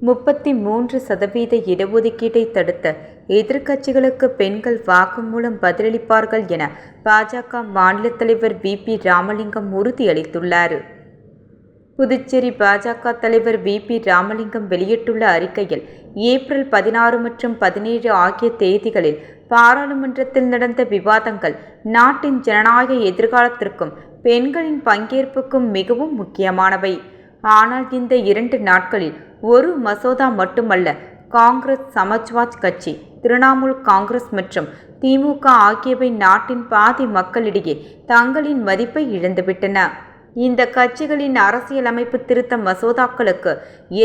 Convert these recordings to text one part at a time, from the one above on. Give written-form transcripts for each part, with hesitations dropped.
33% இடஒதுக்கீட்டை தடுத்த எதிர்க்கட்சிகளுக்கு பெண்கள் வாக்குமூலம் பதிலளிப்பார்கள் என பாஜக மாநில தலைவர் வி.பி. ராமலிங்கம் உறுதியளித்துள்ளார். புதுச்சேரி பாஜக தலைவர் வி.பி. ராமலிங்கம் வெளியிட்டுள்ள அறிக்கையில், ஏப்ரல் 16 மற்றும் 17 ஆகிய தேதிகளில் பாராளுமன்றத்தில் நடந்த விவாதங்கள் நாட்டின் ஜனநாயக எதிர்காலத்திற்கும் பெண்களின் பங்கேற்புக்கும் மிகவும் முக்கியமானவை. ஆனால் இந்த 2 நாட்களில் ஒரு மசோதா மட்டுமல்ல, காங்கிரஸ், சமாஜ்வாதி கட்சி, திரிணாமுல் காங்கிரஸ் மற்றும் திமுக ஆகியவை நாட்டின் பாதி மக்களிடையே தங்களின் மதிப்பை இழந்துவிட்டன. இந்த கட்சிகளின் அரசியலமைப்பு திருத்த மசோதாக்களுக்கு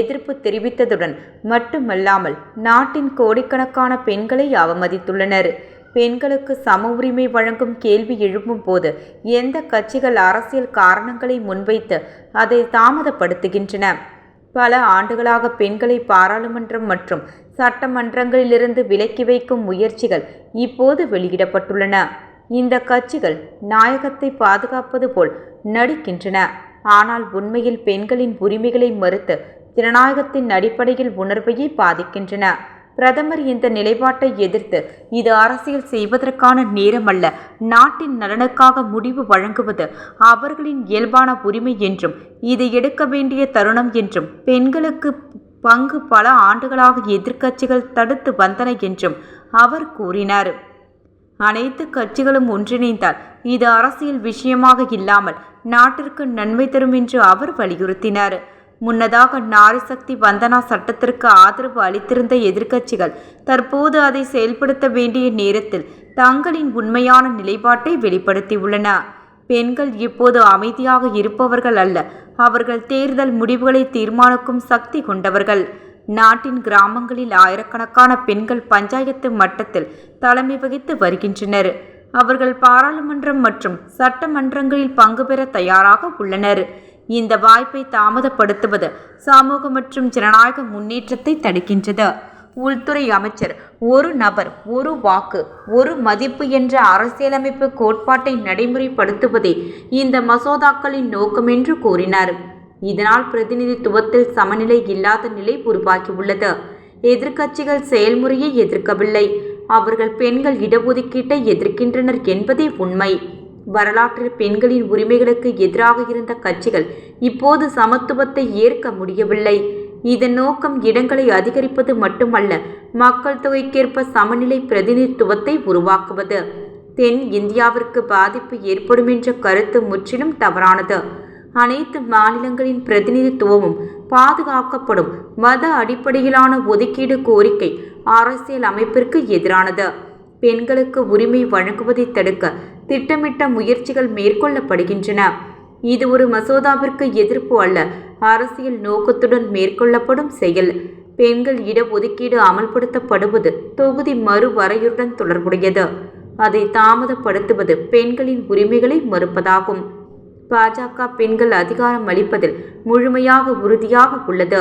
எதிர்ப்பு தெரிவித்ததுடன் மட்டுமல்லாமல் நாட்டின் கோடிக்கணக்கான பெண்களை அவமதித்துள்ளனர். பெண்களுக்கு சம உரிமை வழங்கும் கேள்வி எழுப்பும் போது எந்த கட்சிகள் அரசியல் காரணங்களை முன்வைத்து அதை தாமதப்படுத்துகின்றன? பல ஆண்டுகளாக பெண்களை பாராளுமன்றம் மற்றும் சட்டமன்றங்களிலிருந்து விலக்கி வைக்கும் முயற்சிகள் இப்போது வெளியிடப்பட்டுள்ளன. இந்த கட்சிகள் நாயகத்தை பாதுகாப்பது போல் நடிக்கின்றன. ஆனால் உண்மையில் பெண்களின் உரிமைகளை மறுத்து ஜனநாயகத்தின் அடிப்படையில் உணர்வையே பாதிக்கின்றன. பிரதமர் இந்த நிலைப்பாட்டை எதிர்த்து, இது அரசியல் செய்வதற்கான நேரமல்ல, நாட்டின் நலனுக்காக முடிவு வழங்குவது அவர்களின் இயல்பான உரிமை என்றும், இதை எடுக்க வேண்டிய தருணம் என்றும், பெண்களுக்கு பங்கு பல ஆண்டுகளாக எதிர்க்கட்சிகள் தடுத்து வந்தன என்றும் அவர் கூறினார். அனைத்து கட்சிகளும் ஒன்றிணைந்தால் இது அரசியல் விஷயமாக இல்லாமல் நாட்டிற்கு நன்மை தரும் என்று அவர் வலியுறுத்தினார். முன்னதாக நாரி சக்தி வந்தனா சட்டத்திற்கு ஆதரவு அளித்திருந்த எதிர்க்கட்சிகள் தற்போது அதை செயல்படுத்த வேண்டிய நேரத்தில் தங்களின் உண்மையான நிலைப்பாட்டை வெளிப்படுத்தியுள்ளன. பெண்கள் இப்போது அமைதியாக இருப்பவர்கள் அல்ல, அவர்கள் தேர்தல் முடிவுகளை தீர்மானிக்கும் சக்தி கொண்டவர்கள். நாட்டின் கிராமங்களில் ஆயிரக்கணக்கான பெண்கள் பஞ்சாயத்து மட்டத்தில் தலைமை வகித்து வருகின்றனர். அவர்கள் பாராளுமன்றம் மற்றும் சட்டமன்றங்களில் பங்கு பெற தயாராக உள்ளனர். இந்த வாய்ப்பை தாமதப்படுத்துவது சமூக மற்றும் ஜனநாயக முன்னேற்றத்தை தடுக்கின்றது. உள்துறை அமைச்சர் ஒரு நபர் ஒரு வாக்கு ஒரு மதிப்பு என்ற அரசியலமைப்பு கோட்பாட்டை நடைமுறைப்படுத்துவதே இந்த மசோதாக்களின் நோக்கம் என்று கூறினார். இதனால் பிரதிநிதித்துவத்தில் சமநிலை இல்லாத நிலை உருவாகியுள்ளது. எதிர்க்கட்சிகள் செயல்முறையை எதிர்க்கவில்லை, அவர்கள் பெண்கள் இடஒதுக்கீட்டை எதிர்க்கின்றனர் என்பதே உண்மை. வரலாற்றில் பெண்களின் உரிமைகளுக்கு எதிராக இருந்த கட்சிகள் இப்போது சமத்துவத்தை ஏற்க முடியவில்லை. இதன் நோக்கம் இடங்களை அதிகரிப்பது மட்டுமல்ல, மக்கள் தொகைக்கேற்ப சமநிலை பிரதிநிதித்துவத்தை உருவாக்குவது. தென் இந்தியாவிற்கு பாதிப்பு ஏற்படும் என்ற கருத்து முற்றிலும் தவறானது. அனைத்து மாநிலங்களின் பிரதிநிதித்துவமும் பாதுகாக்கப்படும். மத அடிப்படையிலான ஒதுக்கீடு கோரிக்கை அரசியல் அமைப்பிற்கு எதிரானது. பெண்களுக்கு உரிமை வழங்குவதை தடுக்க திட்டமிட்ட முயற்சிகள் மேற்கொள்ளப்படுகின்றன. இது ஒரு மசோதாவிற்கு எதிர்ப்பு அல்ல, அரசியல் நோக்கத்துடன் மேற்கொள்ளப்படும் செயல். பெண்கள் இடஒதுக்கீடு அமல்படுத்தப்படுவது தொகுதி மறுவரையுடன் தொடர்புடையது. அதை தாமதப்படுத்துவது பெண்களின் உரிமைகளை மறுப்பதாகும். பாஜக பெண்கள் அதிகாரம் அளிப்பதில் முழுமையாக உறுதியாக உள்ளது.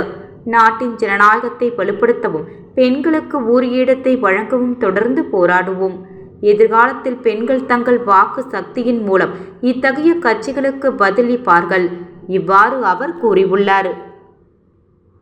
நாட்டின் ஜனநாயகத்தை வலுப்படுத்தவும் பெண்களுக்கு உரிய இடத்தை வழங்கவும் தொடர்ந்து போராடுவோம். எதிர்காலத்தில் பெண்கள் தங்கள் வாக்கு சக்தியின் மூலம் இத்தகைய கட்சிகளுக்கு பதிலளிப்பார்கள். இவ்வாறு அவர் கூறியுள்ளார்.